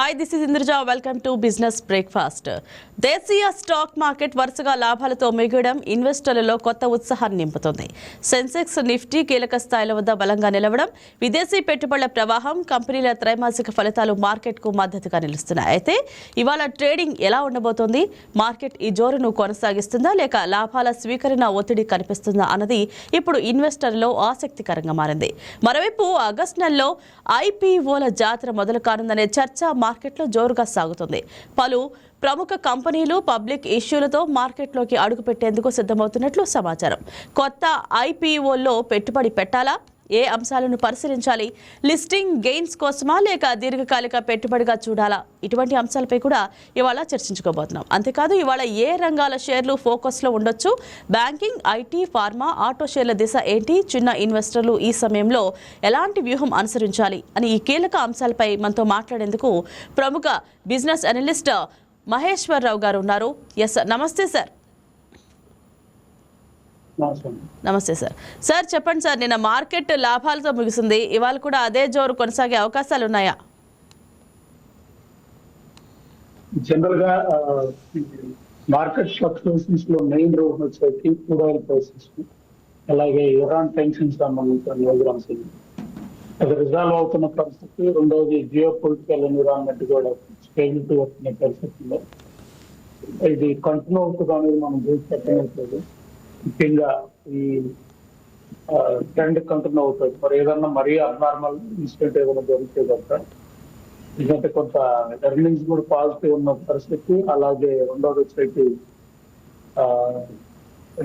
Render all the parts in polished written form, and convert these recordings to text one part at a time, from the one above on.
Hi this is Indraja welcome to business breakfast. దేశీయ stock market వరుసగా లాభాలతో మిగడం ఇన్వెస్టర్లలో కొత్త ఉత్సాహాన్ని నింపుతోంది. సెన్సెక్స్ నిఫ్టీ కీలక స్థాయిల వద్ద బలంగా నిలవడం, విదేశీ పెట్టుబడుల ప్రవాహం, కంపెనీల త్రైమాసిక ఫలితాలు మార్కెట్కు మద్దతుగా నిలుస్తున్నాయి. అయితే ఇవాళ ట్రేడింగ్ ఎలా ఉండబోతోంది? మార్కెట్ ఈ జోరును కొనసాగిస్తుందా లేక లాభాల స్వీకరణ ఒత్తిడి కనిపిస్తుందా అన్నది ఇప్పుడు ఇన్వెస్టర్లలో ఆసక్తికరంగా మారింది. మరోవైపు ఆగస్టు నెలలో ఐపీఓల జాతర మొదలు కానుందనే చర్చ మార్కెట్లో జోరుగా సాగుతుంది. పలు ప్రముఖ కంపెనీలు పబ్లిక్ ఇష్యూలతో మార్కెట్లోకి అడుగుపెట్టేందుకు సిద్ధమవుతున్నట్లు సమాచారం. కొత్త ఐపీఓల్లో పెట్టుబడి పెట్టాలా? ఏ అంశాలను పరిశీలించాలి? లిస్టింగ్ గెయిన్స్ కోసమా లేక దీర్ఘకాలిక పెట్టుబడిగా చూడాలా? ఇటువంటి అంశాలపై కూడా ఇవాళ చర్చించుకోబోతున్నాం. అంతేకాదు ఇవాళ ఏ రంగాల షేర్లు ఫోకస్లో ఉండొచ్చు, బ్యాంకింగ్, ఐటీ, ఫార్మా, ఆటో షేర్ల దిశ ఏంటి, చిన్న ఇన్వెస్టర్లు ఈ సమయంలో ఎలాంటి వ్యూహం అనుసరించాలి అని ఈ కీలక అంశాలపై మనతో మాట్లాడేందుకు ప్రముఖ బిజినెస్ అనలిస్ట్ మహేశ్వరరావు గారు ఉన్నారు. ఎస్, నమస్తే సార్. నమస్తే సార్. సార్ చెప్పండి సార్, నిన్న మార్కెట్ లాభాలతో ముగిసింది, ఇవాళ కూడా అదే జోరు కొనసాగే అవకాశాలు ఉన్నాయా? జనరల్ గా మార్కెట్ ఫ్లక్చుయేషన్స్ లో మెయిన్ రోల్ వచ్చేసి క్రూడ్ ఆయిల్ ప్రైసెస్, అలాగే ఇరాన్ టెన్షన్స్ సంబంధించిన అది రిజాల్వ్ అవుతున్న పరిస్థితి. రెండవది జియో పొలిటికల్ ఎన్విరాన్మెంట్ కూడా స్టేబిలిటీ వస్తున్న పరిస్థితుల్లో ఇది కంటిన్యూ అవుతుంది అనేది మనం చూసి చెప్పలేదు. ముఖ్యంగా ఈ ట్రెండ్ కంటిన్యూ అవుతుంది. మరి ఏదన్నా మరీ అబ్నార్మల్ ఇన్సిడెంట్ ఏదైనా జరిగితే కనుక, ఎందుకంటే కొంత ఎర్నింగ్స్ కూడా పాజిటివ్ ఉన్న పరిస్థితి, అలాగే రెండోది వచ్చేసి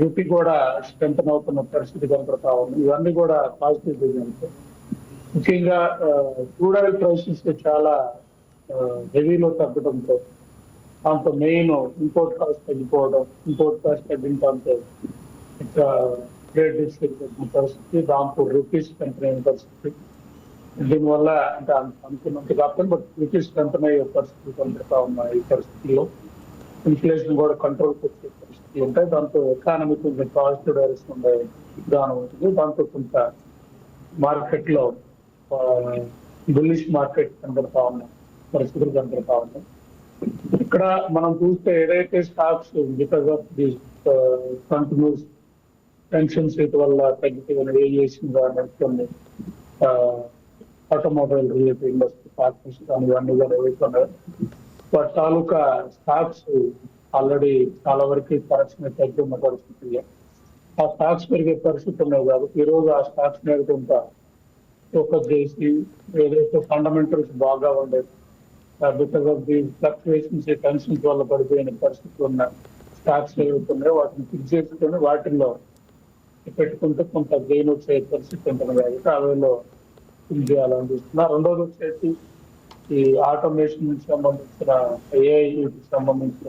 రూపీ కూడా స్ట్రెంథన్ అవుతున్న పరిస్థితి కనపడతా ఉంది. ఇవన్నీ కూడా పాజిటివ్ రిజల్ట్స్. ముఖ్యంగా క్రూడ్ ఆయిల్ ప్రైసెస్ చాలా హెవీలో తగ్గడంతో, దాంతో మెయిన్ ఇంపోర్ట్ కాస్ట్ తగ్గిపోవడం, ఇంపోర్ట్ కాస్ట్ తగ్గించడంతో ట్రేడ్ డిస్ట్రిక్ట్ పరిస్థితి, దాంతో రూపీస్ స్ట్రెంథన్ అయిన పరిస్థితి. దీనివల్ల అంటే అనుకున్నంత కాకుండా బట్ రూపీస్ స్ట్రెంథన్ అయ్యే పరిస్థితి కనబడతా ఉన్నాయి. ఈ పరిస్థితుల్లో ఇన్ఫ్లేషన్ కూడా కంట్రోల్కి వచ్చే పరిస్థితి ఉంటాయి. దాంతో ఎకానమీ కొంచెం పాజిటివ్ డైరెక్షన్ ఉండే విధానం ఉంటుంది. దాంతో కొంత మార్కెట్ లో బుల్లిష్ మార్కెట్ కనబడతా ఉన్నాయి, పరిస్థితులు కనబడతా ఉన్నాయి. ఇక్కడ మనం చూస్తే ఏదైతే stocks because of the continuous tensions వల్ల తగ్గిపోయిన ఏవియేషన్ కానీ ఆటోమొబైల్ రిలేటెడ్ ఇండస్ట్రీ పార్ట్నర్స్ కానీ ఇవన్నీ కూడా ఏవైతున్నాయో వాటి తాలూకా స్టాక్స్ ఆల్రెడీ చాలా వరకు కరెక్షన్ తగ్గున్న పరిస్థితి. ఆ స్టాక్స్ పెరిగే పరిస్థితి ఉన్నాయి కాబట్టి ఈరోజు ఆ స్టాక్స్ మీద కొంత ఫోకస్ చేసి ఏదైతే ఫండమెంటల్స్ బాగా ఉండేది, because of the fluctuations tensions వల్ల పడిపోయిన పరిస్థితులు ఉన్న స్టాక్స్ ఏవైతున్నాయో వాటిని ఫిక్స్ చేసుకుని వాటిల్లో పెట్టుకుంటే కొంత గెయిన్ వచ్చే పరిస్థితి ఉంటుంది కాబట్టి అవేలో ఫిల్ చేయాలని చూస్తున్నా. రెండోది వచ్చేసి ఈ ఆటోమేషన్ సంబంధించిన ఏఐకి సంబంధించిన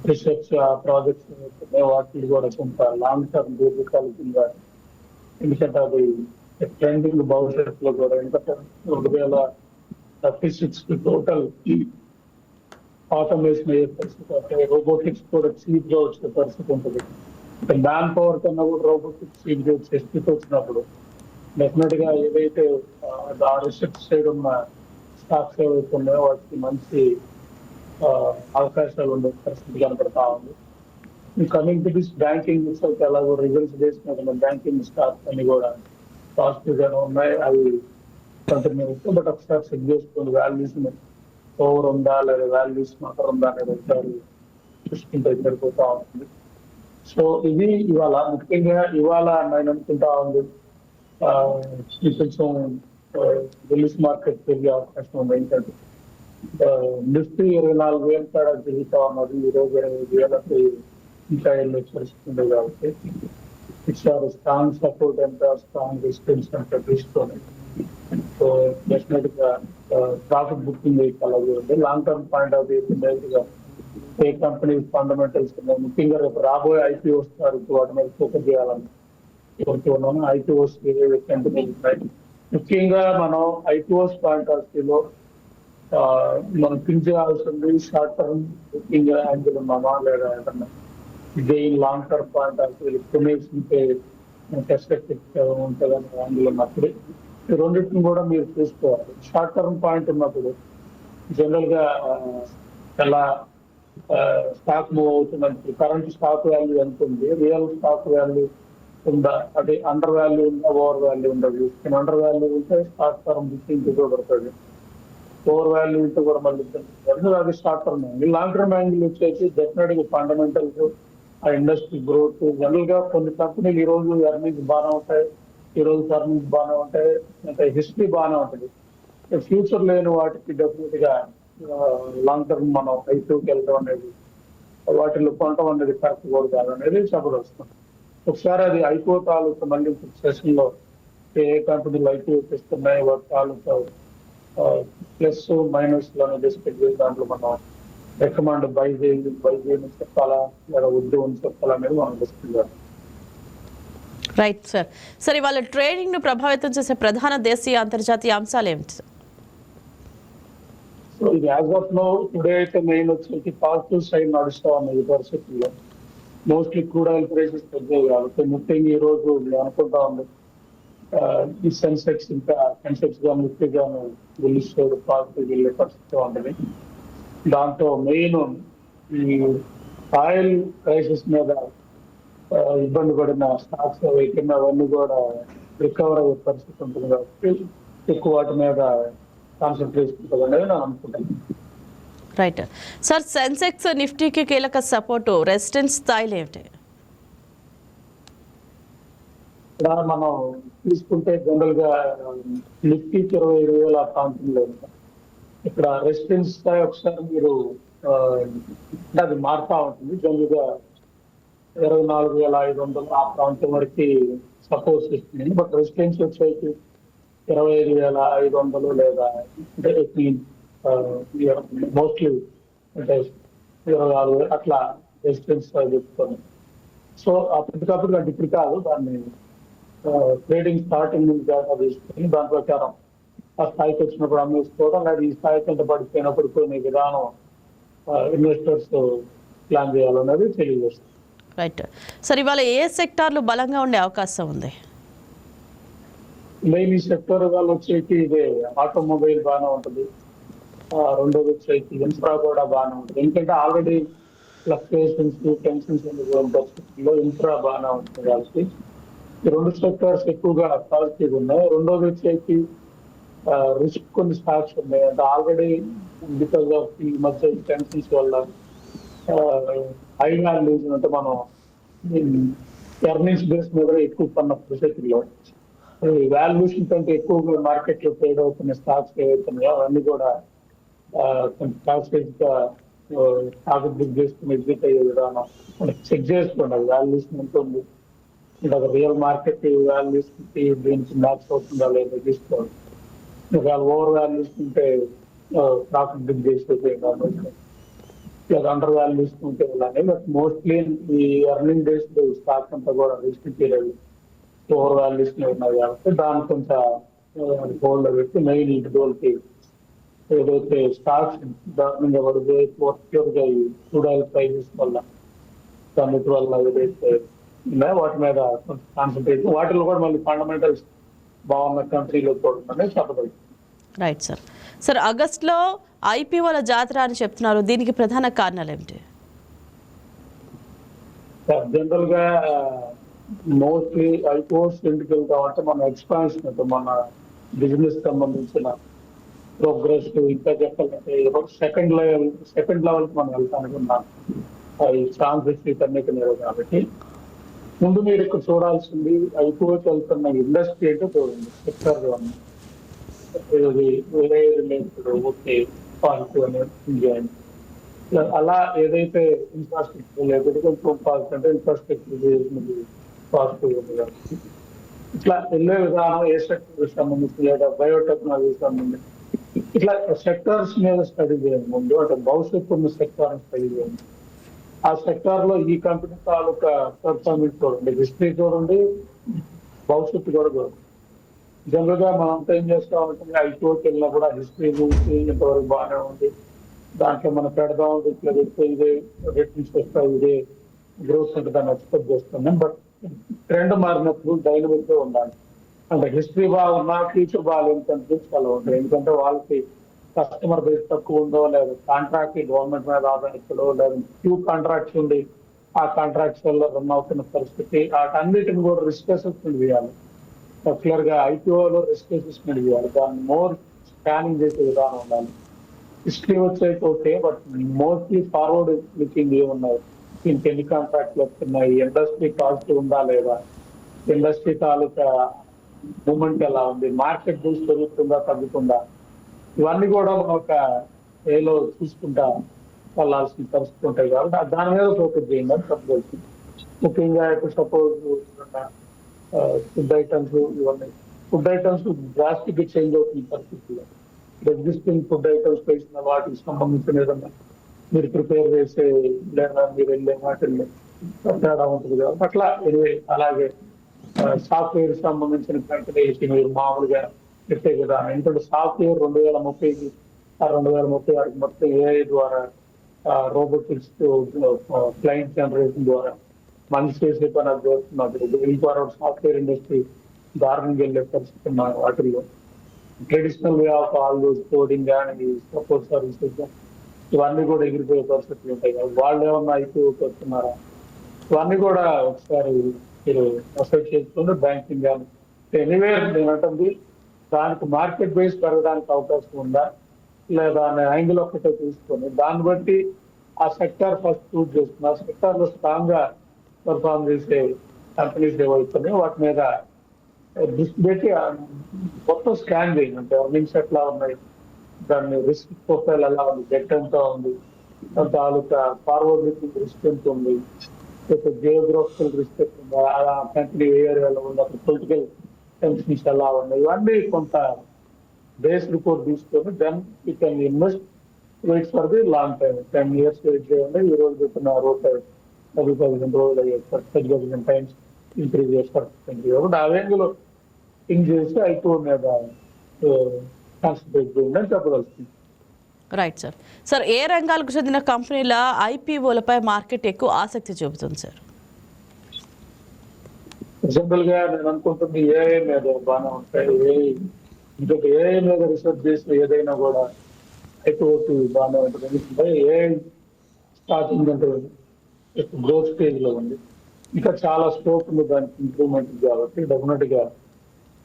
రీసెర్చ్ ప్రాజెక్ట్స్ ఏవైతున్నాయో వాటిని కూడా కొంత లాంగ్ టర్మ్ దీర్ఘకాలికంగా, ఎందుకంటే అది ట్రెండింగ్ భవిష్యత్తులో కూడా, ఎందుకంటే 2036 టోటల్ ఆటోమేషన్ అయ్యే పరిస్థితి, అంటే రోబోటిక్స్ కూడా చీప్ గా వచ్చే పరిస్థితి ఉంటుంది. మ్యాన్ పవర్ కన్నా కూడా రోబోటిక్స్ చీప్ గా వచ్చే స్థితి వచ్చినప్పుడు డెఫినెట్ గా ఏదైతే ఆ రీసెర్చ్ సైడ్ ఉన్న స్టాక్స్ ఏవైతే ఉన్నాయో వాటికి మంచి అవకాశాలు ఉండే పరిస్థితి కనపడతా ఉంది. కమింగ్ టు దిస్ బ్యాంకింగ్ ఎలాగో రిజల్ట్స్ చేసిన బ్యాంకింగ్ స్టాక్స్ అన్ని కూడా పాజిటివ్ గానే ఉన్నాయి. అవి కంటిన్యూ అవుతాయి. బట్ ఒకసారి చెక్ చేసుకోండి, వాల్యూస్ ఓవర్ ఉందా లేదా వాల్యూస్ మాత్రం ఉందా అనేది ఒకసారి చూసుకుంటే సరిపోతా ఉంటుంది. సో ఇది ఇవాళ ముఖ్యంగా ఇవాళ నేను అనుకుంటా ఉంది కొంచెం బుల్లిష్ మార్కెట్ పెరిగే అవకాశం ఉంది. ఏంటంటే నిఫ్టీ 24,000 కాడ తిరుగుతా ఉన్నది, ఈరోజు 25,000 ఇంకా వెళ్ళే పరిస్థితి ఉంది. కాబట్టి ఇట్స్ స్ట్రాంగ్ సపోర్ట్ ఎంత, స్ట్రాంగ్ రెసిస్టెన్స్ ఎంత తీసుకొని సో డెఫినెట్ గా ప్రాఫిట్ బుకింగ్ అలాగే ఉంది. Long term point of view A company fundamentals ముఖ్యంగా రేపు రాబోయే ఐపీఓ వస్తారు, వాటి మీద ఫోకస్ చేయాలని కోరుతున్నాను. ఐపీఓస్ ముఖ్యంగా మనం ఐపీఓస్ పాయింట్ ఆఫ్ వ్యూలో మనం థింక్ చేయాల్సింది షార్ట్ టర్మ్ బుకింగ్ యాంగిల్ ఉన్నామా లేదా ఏదన్నా gain long term point of view కొనేసింటే పర్స్పెక్టివ్ ఉంటుందని యాంగిల్ ఉన్నప్పుడు ఈ రెండింటిని కూడా మీరు చూసుకోవాలి. షార్ట్ టర్మ్ పాయింట్ ఉన్నప్పుడు జనరల్ గా ఎలా స్టాక్ మూవ్ అవుతుందంటే కరెంట్ స్టాక్ వాల్యూ ఎంత ఉంది, రియల్ స్టాక్ వాల్యూ ఉందా, అది అండర్ వాల్యూ ఉందా, ఓవర్ వాల్యూ ఉందా చూసుకుని అండర్ వాల్యూ ఉంటే స్టాక్ టర్మ్ చూపబడుతుంది, ఓవర్ వాల్యూ ఉంటే కూడా మళ్ళీ అది short term angle. Long term angle వచ్చేసి డెఫినెట్ గా ఫండమెంటల్స్, ఆ ఇండస్ట్రీ గ్రోత్, జనరల్ గా కొన్ని కంపెనీలు ఈ రోజు ఎర్నింగ్స్ బాగానే ఉంటాయి, ఈ రోజు ఎర్నింగ్స్ బాగానే ఉంటాయి, అంటే హిస్టరీ బాగానే ఉంటుంది. ఫ్యూచర్ లేని వాటికి డెఫినెట్ గా లాంగ్ టర్మ్ మనం ఐపీఓకి వెళ్ళడం అనేది, వాటిలో కొనడం అనేది కరెక్ట్ కూడా కాదనేది చెప్పదలుచుకుంటాం. ఒకసారి అది ఐపీఓ తాలూకు మళ్ళీ సెషన్ లో ఏ కంపెనీలు ఐపీఓ ఇస్తున్నాయి వాటి తాలూకు ప్లస్ మైనస్ లోనే డిస్కస్ చేసి దాంట్లో మనం రికమెండ్ బై చేయని చెప్పాలా లేదా వద్దు అని చెప్పాలా అనేది మనం డిస్కస్ చేయాలి. Right sir. సార్ ఇవాళ ట్రేడింగ్ ను ప్రభావితం చేసే ప్రధాన దేశీయ అంతర్జాతీయ అంశాలు ఏమిటి సార్? సో ఇది యాజ్ ఆఫ్ నో టుడే అయితే మెయిన్ వచ్చేసి పాజిటివ్ సైడ్ నడుస్తా ఉన్నాయి పరిస్థితుల్లో. మోస్ట్లీ క్రూడ్ ఆయిల్ ప్రైసెస్ తగ్గాయి కాబట్టి ముఖ్యంగా ఈ రోజు అనుకుంటా ఉంది ఈ సెన్సెక్స్ గా నిఫ్టీ గాను బుల్లిష్ పాజిటివ్ వెళ్ళే పరిస్థితి ఉంటుంది. దాంతో మెయిన్ ఈ ఆయిల్ ప్రైసెస్ మీద ఇబ్బంది పడిన స్టాక్స్ కింద అవన్నీ కూడా రికవర్ అయ్యే పరిస్థితి ఉంటుంది కాబట్టి ఎక్కువ వాటి మీద కాన్సన్ట్రేట్ ఉంటుంది అనేది నేను అనుకుంటాను. Right sir. సెన్సెక్స్ నిఫ్టీకి కీలక సపోర్టు రెసిస్టెన్స్ స్థాయిలు ఏమిటి? ఇక్కడ మనం తీసుకుంటే జనరల్ గా నిఫ్టీకి 27,000 ప్రాంతంలో ఉంటాం. ఇక్కడ రెసిస్టెన్స్ స్థాయి ఒకసారి మీరు అది మారుతా ఉంటుంది. జనరల్ గా 24,500 ఆ ప్రాంతం వరకు సపోర్ట్ ఇస్తుంది. బట్ రెసిస్టెన్స్ వచ్చేసి 25,500 లేదా అంటే మోస్ట్లీ అంటే 24,000 అట్లా రెసిస్టెన్స్ చెప్తాను. సో అప్పటికప్పుడు అంటే ఇప్పుడు కాదు, దాన్ని ట్రేడింగ్ స్టార్టింగ్ నుంచి డేటా తీసుకుని దాని ప్రకారం ఆ స్థాయికి వచ్చినప్పుడు అమ్మేసుకోవడం, లేదా ఈ స్థాయికి ఎంత పడిపోయినప్పుడు కొన్ని విధానం ఇన్వెస్టర్స్ ప్లాన్ చేయాలన్నది తెలియజేస్తుంది. Right sir. ఇవాళ ఏ సెక్టార్లు బలంగా ఉండే అవకాశం ఉంది? మెయిన్ ఈ సెక్టర్ వాళ్ళు వచ్చేసి ఇదే ఆటోమొబైల్ బాగానే ఉంటుంది. రెండోది వచ్చేసి ఇన్ఫ్రా కూడా బాగానే ఉంటుంది. ఎందుకంటే ఆల్రెడీ ఫ్లక్చుయేషన్స్ టెన్షన్స్ పరిస్థితుల్లో ఇన్ఫ్రా బాగానే ఉంటుంది కాబట్టి ఈ రెండు సెక్టర్స్ ఎక్కువగా పాజిటివ్ ఉన్నాయి. రెండోది వచ్చేసి రిస్క్ కొన్ని స్టాక్స్ ఉన్నాయి, అంటే ఆల్రెడీ బికాస్ ఆఫ్ ఈ మధ్య టెన్షన్స్ వల్ల హై వాల్యూస్ అంటే మనం ఎర్నింగ్స్ బేస్ మీద ఎక్కువ పన్న పరిస్థితుల్లో వాల్యుయేషన్ కంటే ఎక్కువగా మార్కెట్ లో ట్రేడ్ అవుతున్న స్టాక్స్ ఏవైతున్నాయో అవన్నీ కూడా స్టాక్స్ టార్గెట్ బుక్ చేసుకుని ఎగ్జిట్ అయ్యే విధానం చెక్ చేసుకోండి. వాల్యుయేషన్ ఎంత ఉంది, రియల్ మార్కెట్ వాల్యుయేషన్ దీనికి మ్యాచ్ అవుతుందా లేదా తీసుకోండి. ఒకవేళ ఓవర్ వాల్యూస్ ఉంటే ప్రాఫిట్ బుక్ చేసేది, లేదా అండర్ వాల్యూస్ ఉంటే ఇలానే. బట్ మోస్ట్లీ ఈ ఎర్నింగ్ డేస్ స్టాక్ అంతా కూడా రిస్క్ పీరియడ్ ఓవర్ వాల్యూస్ ఉన్నాయి కాబట్టి దాన్ని కొంచెం హోల్డ్ పెట్టి మెయిన్ ఇంటి గోల్కి ఏదైతే స్టాక్స్ దారుణంగా పడితే క్యూర్గా ఈ క్రూడ్ ఆయిల్ ప్రైసెస్ వల్ల దాని వల్ల ఏదైతే ఉన్నాయో వాటి మీద కొంచెం కాన్సన్ట్రేట్, వాటిలో కూడా మళ్ళీ ఫండమెంటల్స్ బాగున్న కంట్రీలో కూడా చెప్పగలుగుతుంది. Right sir. సార్ ఆగస్టులో ఐపీఓల జాతర అని చెప్తున్నారు, దీనికి ప్రధాన కారణాలు ఏమిటి? జనరల్ గా మోస్ట్లీ ఐపీఓస్ ఎందుకు వెళ్తామంటే మన ఎక్స్పాన్షన్ అంటే మన బిజినెస్ సంబంధించిన ప్రోగ్రెస్ ఇంకా చెప్పాలంటే సెకండ్ లెవెల్ కి మనం వెళ్తానుకున్నాం. ఈ ఛాన్సెస్ వీటన్నిటి కాబట్టి ముందు మీరు ఇక్కడ చూడాల్సింది ఐపీఓకి వెళ్తున్న ఇండస్ట్రీ అంటే చూడండి, సెక్టర్ లో ఓకే పాజిటివ్ అనేది అలా ఏదైతే ఇన్ఫ్రాస్ట్రక్చర్ లేకపోతే కొంచెం పాజిటివ్ అంటే ఇన్ఫ్రాస్ట్రక్చర్ పాజిటివ్ ఉంది కాబట్టి ఇట్లా వెళ్ళే విధానం ఏ సెక్టర్ సంబంధించి లేదా బయోటెక్నాలజీ సంబంధించి ఇట్లా సెక్టర్స్ మీద స్టడీ చేయండి ముందు, అంటే భవిష్యత్తు ఉన్న సెక్టర్ స్టడీ చేయండి. ఆ సెక్టార్ లో ఈ కంపెనీ తాలూకా పర్ఫార్మెన్స్ చూడండి, హిస్టరీ చూడండి, భవిష్యత్తు కూడా చూడండి. జనరల్ గా మనం ఏం చేస్తామంటే ఐపీఓకి వెళ్ళినా కూడా హిస్టరీ చూసి ఇంతవరకు బాగానే ఉంది, దాంట్లో మనం పెడదాం ఇట్లా పెడితే ఇదే రిటర్న్స్ వస్తాయి, ఇదే గ్రోత్ ఉంటుందని ఎక్స్పెక్ట్ చేస్తున్నాం. బట్ ట్రెండ్ మారినప్పుడు డైనమిక్ గా ఉండాలి. అంటే హిస్టరీ బాగున్నా ఫ్యూచర్ బాగాలేదు కనిపించి అలా ఉంటుంది. ఎందుకంటే వాళ్ళకి కస్టమర్ బేస్ తక్కువ ఉందో, లేదా కాంట్రాక్ట్ గవర్నమెంట్ మీద ఆధారితడో, లేదా ఫ్యూ కాంట్రాక్ట్స్ ఉండి ఆ కాంట్రాక్ట్స్ వల్ల రన్ అవుతున్న పరిస్థితి, వాటన్నిటిని కూడా రిస్క్ అసెస్మెంట్ చేయాలి. పర్టికులర్ గా ఐపీఓలో రిస్క్ అసెస్మెంట్ చేయాలి. దాన్ని మోర్ స్కానింగ్ చేసే విధానం ఉండాలి. హిస్టరీ వచ్చేసి okay, but mostly forward looking ఏమున్నాయి, దీనికి ఎన్ని కాంట్రాక్ట్లు వస్తున్నాయి, ఇండస్ట్రీ పాజిటివ్ ఉందా లేదా, ఇండస్ట్రీ తాలూకా మూమెంట్ ఎలా ఉంది, మార్కెట్ బూస్ట్ పెరుగుతుందా తగ్గుతుందా, ఇవన్నీ కూడా మనం ఒక ఏలో చూసుకుంటా వెళ్ళాల్సిన పరిస్థితి ఉంటాయి. కాబట్టి దాని మీద ఫోకస్ చేయండి అని చెప్పవచ్చు. ముఖ్యంగా ఇప్పుడు సపోజ్ ఫుడ్ ఐటమ్స్, ఇవన్నీ ఫుడ్ ఐటమ్స్ డ్రాస్టిక్ గా చేంజ్ అవుతుంది పరిస్థితుల్లో. ఎగ్జిస్టింగ్ ఫుడ్ ఐటమ్స్ వేసిన వాటికి సంబంధించిన ఏదన్నా మీరు ప్రిపేర్ చేసే, లేదా మీరు వెళ్ళే వాటిల్లో తేడా ఉంటుంది కాబట్టి అట్లా అలాగే సాఫ్ట్వేర్ సంబంధించిన కంపెనీకి మీరు మామూలుగా పెట్టే విధానం. ఎందుకంటే సాఫ్ట్వేర్ 2030కి 2036 మొత్తం ఏఐ ద్వారా, రోబోటిక్స్, క్లయింట్ జనరేషన్ ద్వారా మనిషి చేసే పని అది చేస్తున్నప్పుడు సాఫ్ట్వేర్ ఇండస్ట్రీ దారుణంగా వెళ్ళే పరిస్థితి ఉన్నాయి. వాటిల్లో traditional way of all those coding కానీ సపోర్ట్ సర్వీసెస్ ఇవన్నీ కూడా ఎగిరిపోయే పరిస్థితులు ఉంటాయి. వాళ్ళు ఏమన్నా అయిపోయి వస్తున్నారా, ఇవన్నీ కూడా ఒకసారి మీరు అసెస్ చేసుకుంటే బ్యాంకింగ్ కానీ ఎనీవే నేను అంటుంది దానికి మార్కెట్ బేస్ పెరగడానికి అవకాశం ఉందా లేదా అనే యాంగిల్ ఒక్కటే తీసుకొని దాన్ని బట్టి ఆ సెక్టర్ ఫస్ట్ చూస్ చేస్తుంది. ఆ సెక్టర్ లో స్ట్రాంగ్ గా పర్ఫార్మ్ చేసే కంపెనీస్ ఏవైతున్నాయో వాటి మీద దృష్టి పెట్టి మొత్తం స్కాన్ చేయండి. అంటే ఎర్నింగ్స్ ఎట్లా ఉన్నాయి, దాన్ని రిస్క్ ప్రొఫైల్ ఎలా ఉంది, డెట్ ఎంత ఉంది, తాలూకా ఫార్వర్డ్ లుకింగ్ రిస్క్ ఎంత ఉంది, జియోగ్రఫికల్ రిస్క్ ఎంత ఉంది, ఆ కంపెనీ ఏ ఏరియాలో ఉంది, అక్కడ పొలిటికల్ టెన్షన్స్ ఎలా ఉన్నాయి, ఇవన్నీ కొంత బేస్ రిపోర్ట్ తీసుకొని then you can invest wait for the long time. 10 years wait చేయండి. ఈ రోజు చెప్పిన రూపాయి 10,000 రోజులు అయ్యే 10,000 టైమ్స్ ఇంక్రీజ్ చేస్తారు. కాబట్టి ఆ వేంగులో థింక్ చేసి ఐపీఓ మీద కాన్సన్ట్రేట్ చేయండి అని చెప్పగలుగుతుంది. Right sir. సార్, ఏ రంగాలకు చెందిన కంపెనీల ఐపీఓలపై మార్కెట్ ఎక్కువ ఆసక్తి చూపుతుంది సార్? జనరల్ గా నేను అనుకుంటుంది ఏఐ మీద బాగానే ఉంటాయి. ఇంకొక ఏఐ మీద రీసెర్చ్ చేసి ఏదైనా కూడా ఐపీఓకి బాగానే ఉంటుంది. ఎందుకంటే ఏఐ స్టార్టింగ్ అంటే గ్రోత్ స్టేజ్ లో ఉంది, ఇంకా చాలా స్కోప్ ఉంది దానికి ఇంప్రూవ్మెంట్. కాబట్టి డెఫినెట్ గా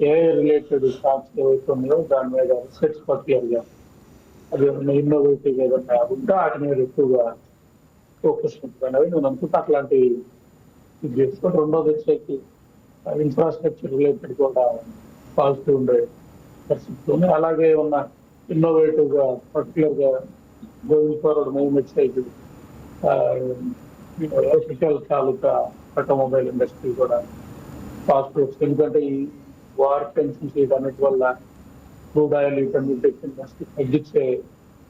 ఏఐ రిలేటెడ్ స్టాక్స్ ఏవైతే ఉన్నాయో దాని మీద రీసెర్చ్ పర్టికులర్ గా అది ఇన్నోవేటివ్ ఏదన్నా ఉంటే వాటి మీద ఎక్కువగా ఫోకస్ ఉంటుంది అనేది నేను అనుకుంటా. అట్లాంటి ఇది చేసుకొని రెండోది వచ్చేసి ఇన్ఫ్రాస్ట్రక్చర్ రిలేటెడ్ కూడా పాజిటివ్ ఉండే పరిస్థితులు. అలాగే ఉన్న ఇన్నోవేటివ్ గా పర్టికులర్ గా గోయింగ్ ఫార్వర్డ్ మేము వచ్చేసి ఎలక్ట్రికల్ తాలూకా ఆటోమొబైల్ ఇండస్ట్రీ కూడా పాజిటివ్. ఎందుకంటే ఈ వార్ టెన్షన్స్ వీటన్నిటి వల్ల క్రూడ్ ఆయిల్ వీటన్నిటి తగ్గించే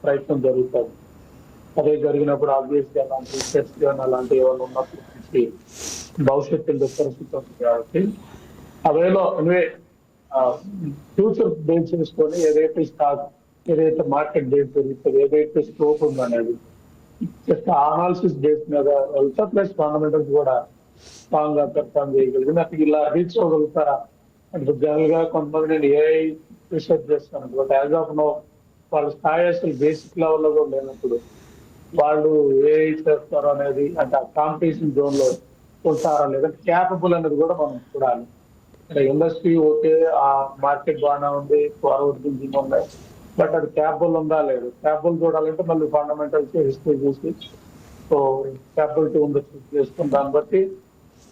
ప్రయత్నం జరుగుతుంది. అదే జరిగినప్పుడు ఆబ్వియస్ గా అలాంటి రీసెర్చ్ కానీ అలాంటి ఏమైనా ఉన్నప్పుడు భవిష్యత్తు పరిస్థితి ఉంది. కాబట్టి అవేలో అనివే ఫ్యూచర్ బేస్ చేసుకొని ఏదైతే స్టాక్, ఏదైతే మార్కెట్ డేట్ జరుగుతుంది, ఏదైతే స్కోప్ ఉందనేది జస్ట్ అనాలిసిస్ బేస్ మీద వెళ్తా. ప్లస్ ఫండమెంటల్స్ కూడా స్ట్రాంగ్ గా పెర్ఫార్మ్ చేయగలిగింది. అసలు ఇలా రీచ్ అవ్వగలుగుతారా అంటే జనరల్ గా కొంతమంది నేను ఏఐ రీసెర్చ్ చేస్తాను, బట్ యాజ్ ఆఫ్ నో వాళ్ళ స్థాయి అసలు బేసిక్ లెవెల్లో కూడా లేనప్పుడు వాళ్ళు ఏఐ చేస్తారు అనేది, అంటే ఆ కాంపిటీషన్ జోన్ లో ఉంటారా లేదంటే క్యాపబుల్ అనేది కూడా మనం చూడాలి. అంటే ఇండస్ట్రీ ఓకే, ఆ మార్కెట్ బాగానే ఉంది, ఫార్వర్డ్ థింకింగ్ ఉన్నాయి, బట్ అది క్యాపబుల్ ఉందా లేదు. క్యాపబుల్ చూడాలంటే మళ్ళీ ఫండమెంటల్స్ హిస్టరీ చూసి సో క్యాపబిలిటీ ఉందో చెక్ చేసుకుని దాన్ని బట్టి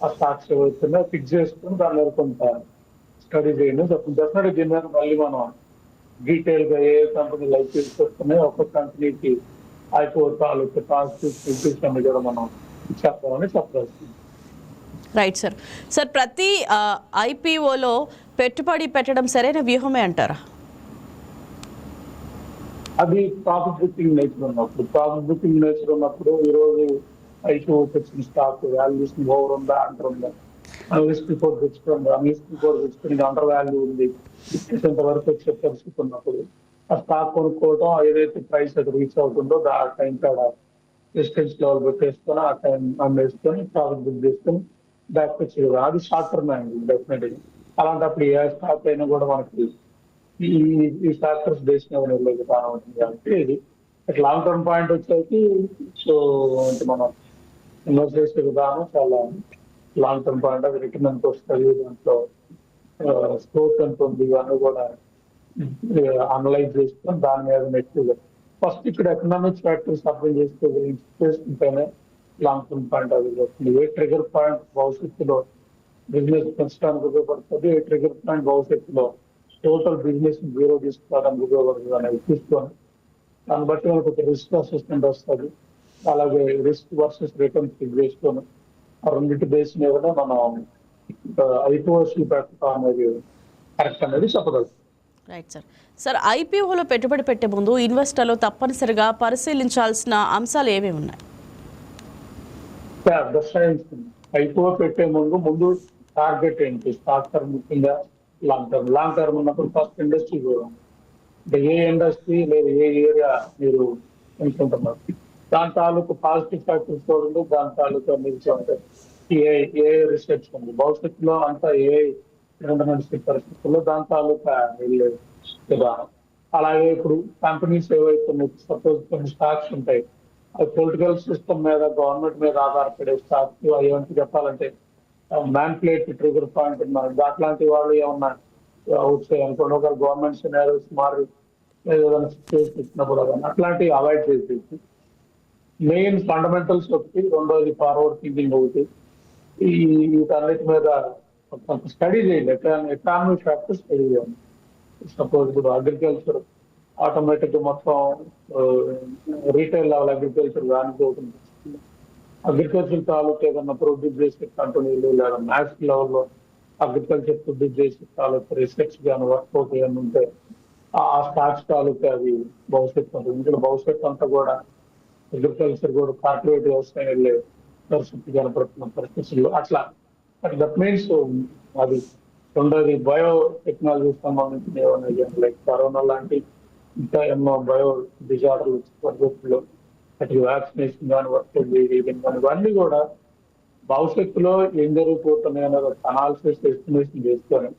ఆ స్టాక్స్ ఏవైతే ఫిక్స్ చేసుకుని దాని మీద కొంత స్టడీ చేయండి. డెఫినెట్గా దీని మీద మళ్ళీ మనం డీటెయిల్ గా ఏ కంపెనీలు ఐపీఎల్ వస్తున్నాయి, ఒక్కొక్క కంపెనీకి ఐపీఓ తాలూకు పాజిటివ్ అన్ని కూడా మనం చెప్పాలని చెప్పాల్సింది. Right sir. సార్, ప్రతి ఐపీఓలో పెట్టుబడి పెట్టడం సరైన వ్యూహమే అంటారా? అది ప్రాఫిట్ బుకింగ్ నేచర్ ఉన్నప్పుడు ఈరోజు ఐపీఓకి వచ్చిన స్టాక్ వాల్యుయేషన్ ఓవర్ ఉందా, అండర్ ఉందా, అనలిస్ట్ రిపోర్ట్ తెచ్చుకుని అండర్ వాల్యూ ఉంది వరకు వచ్చే పరిస్థితి ఉన్నప్పుడు ఆ స్టాక్ కొనుక్కోవడం, ఏదైతే ప్రైస్ అది రీచ్ అవుతుందో ఆ టైం కాడ డిస్టెన్స్ లెవెల్ పెట్టేసుకొని ఆ టైం అమ్మేసుకొని ప్రాఫిట్ బుక్ చేసుకొని బ్యాక్ వచ్చేది. అది షార్ట్ టర్మ్ అండి డెఫినెట్గా. అలాంటప్పుడు ఏ స్టాక్ అయినా కూడా మనకి ఈ ఈ ఫ్యాక్టర్స్ బేస్ మీద వెళ్ళే విధానం ఉంటుంది కాబట్టి ఇది లాంగ్ టర్మ్ పాయింట్ వచ్చేసి సో అంటే మనం ఇన్వెస్ట్ చేసే విధానం చాలా long term point of return ఎంత వస్తుంది, దాంట్లో స్కోప్ ఎంత ఉంది, ఇవన్నీ కూడా అనలైజ్ చేసుకొని దాని మీద నెక్స్ట్ ఫస్ట్ ఇక్కడ ఎకనామిక్ ఫ్యాక్టర్స్ అర్థం చేసుకుంటేనే long term point of view వస్తుంది. ఏ ట్రిగర్ పాయింట్ భవిష్యత్తులో బిజినెస్ పెంచడానికి ఉపయోగపడుతుంది, ఏ ట్రిగర్ పాయింట్ భవిష్యత్తులో టోటల్ బిజినెస్ జీరో తీసుకోవడానికి ఉపయోగపడుతుంది అనేది చూసుకొని దాన్ని బట్టి మనకు ఒక రిస్క్ అసెస్మెంట్ వస్తుంది. అలాగే రిస్క్ వర్సెస్ రిటర్న్ ఫిక్స్ చేసుకొని ఆ రెండింటి బేస్ మీద మనం ఐపీఓసి పెట్టడం అనేది కరెక్ట్ అనేది చెప్పగలుగుతాం. Right sir. సార్, ఐపీఓలో పెట్టుబడి పెట్టే ముందు ఇన్వెస్టర్లు తప్పనిసరిగా పరిశీలించాల్సిన అంశాలు ఏమేమి ఉన్నాయి? ఐపీఓ పెట్టే ముందు టార్గెట్ ఏంటి, షార్ట్ టర్మ్ ముఖ్యంగా లాంగ్ టర్మ్. లాంగ్ టర్మ్ ఉన్నప్పుడు ఫస్ట్ ఇండస్ట్రీ చూడండి, అంటే ఏ ఇండస్ట్రీ లేదా ఏ ఏరియా మీరు అనుకుంటున్నారు, దాని తాలూకు పాజిటివ్ ఫ్యాక్టర్స్ చూడండి, దాని తాలూకు మీరు ఏ రీసెర్చ్ ఉంది భవిష్యత్తులో అంతా ఏ పరిస్థితుల్లో దాని తాలూకా వెళ్ళే విధానం. అలాగే ఇప్పుడు కంపెనీస్ ఏవైతే సపోజ్ కొన్ని స్టాక్స్ ఉంటాయి, అవి పొలిటికల్ సిస్టమ్ మీద గవర్నమెంట్ మీద ఆధారపడే స్టాక్స్, అవి ఏమంటే చెప్పాలంటే మ్యాన్పులేట్ ట్రిగర్ పాయింట్ ఉన్నారు, అట్లాంటి వాళ్ళు ఏమన్నా వచ్చాయి అనుకోండి, ఒక గవర్నమెంట్ సినారియోస్ మారి ఏదైనా సిచ్యువేషన్ ఇచ్చినప్పుడు అట్లాంటివి అవాయిడ్ చేసేసి మెయిన్ ఫండమెంటల్స్ ఒకటి, రెండోది ఫార్వర్డ్ థింకింగ్ ఒకటి, వీటన్నిటి మీద స్టడీ చేయండి. ఎకానమిక్ ఫ్యాక్టర్స్ స్టడీ చేయండి. సపోజ్ ఇప్పుడు అగ్రికల్చర్ ఆటోమేటిక్ గా మొత్తం రీటైల్ లెవెల్ అగ్రికల్చర్ కానీ అగ్రికల్చర్ తాలూకు ఏదన్నా ప్రొడ్యూస్ చేసే కంపెనీలు లేదా మ్యాథ్స్ లెవెల్లో అగ్రికల్చర్ ప్రొడ్యూస్ చేసే తాలూకు రీసెర్చ్ కానీ వర్కౌట్ ఏమైనా ఉంటే ఆ స్టాక్స్ తాలూకు అది భవిష్యత్తు ఉంటుంది. ఇందులో భవిష్యత్తు అంతా కూడా అగ్రికల్చర్ కూడా కార్పొరేట్ వ్యవసాయం వెళ్ళే పరిస్థితి కనపడుతున్న పరిస్థితుల్లో అట్లా దట్ మీన్స్ అది రెండోది బయో టెక్నాలజీ సంబంధించిన ఏమైనా లైక్ కరోనా లాంటి ఇంకా ఎన్నో బయో డిజార్డర్లు పద్ధతుల్లో అటు వ్యాక్సినేషన్ కానీ వర్కౌట్ చేయడం కానీ ఇవన్నీ కూడా భవిష్యత్తులో ఏం జరుగుతున్నాయి అనేది అనాలిసిస్ ఎస్టిమేషన్ చేసుకొని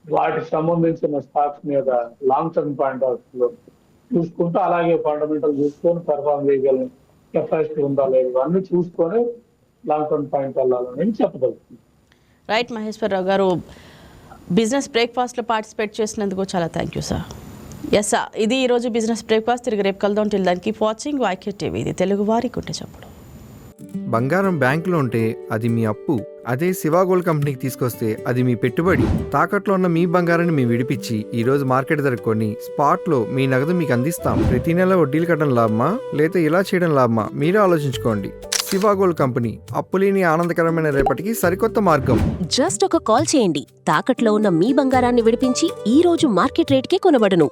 వాటికి సంబంధించిన స్టాక్స్ మీద long term point of view చూసుకుంటూ అలాగే ఫండమెంటల్ చూసుకొని పర్ఫార్మ్ చేయగలం కెపాసిటీ ఉందా లేదు ఇవన్నీ చూసుకొని లాంగ్ టర్మ్ పాయింట్ వెళ్ళాలని చెప్పగలుగుతుంది. రైట్ మహేశ్వరరావు గారు, బిజినెస్ బ్రేక్ఫాస్ట్లో పార్టిసిపేట్ చేసినందుకు చాలా thank you sir. Yes sir, ఇది ఈరోజు బిజినెస్ బ్రేక్ఫాస్ట్. తిరిగి రేపు కలుద్దాం. Till then keep watching YK TV. ఇది తెలుగువారి గుండె చప్పుడు. బంగారం బ్యాంకులో ఉంటే అది మీ అప్పు, అదే శివ గోల్డ్ కంపెనీకి తీసుకొస్తే అది మీ పెట్టుబడి. తాకట్లో ఉన్న మీ బంగారాన్ని మేము విడిపించి ఈ రోజు మార్కెట్ ధర కొని స్పాట్లో మీ నగదు మీకు అందిస్తాం. ప్రతి నెల వడ్డీలు కట్టడం లాభమా లేదా ఇలా చేయడం లాభమా మీరే ఆలోచించుకోండి. శివ గోల్డ్ కంపెనీ, అప్పులేని ఆనందకరమైన రేపటికి సరికొత్త మార్గం. జస్ట్ ఒక కాల్ చేయండి. తాకట్లో ఉన్న మీ బంగారాన్ని విడిపించి ఈ రోజు మార్కెట్ రేట్కే కొనబడును.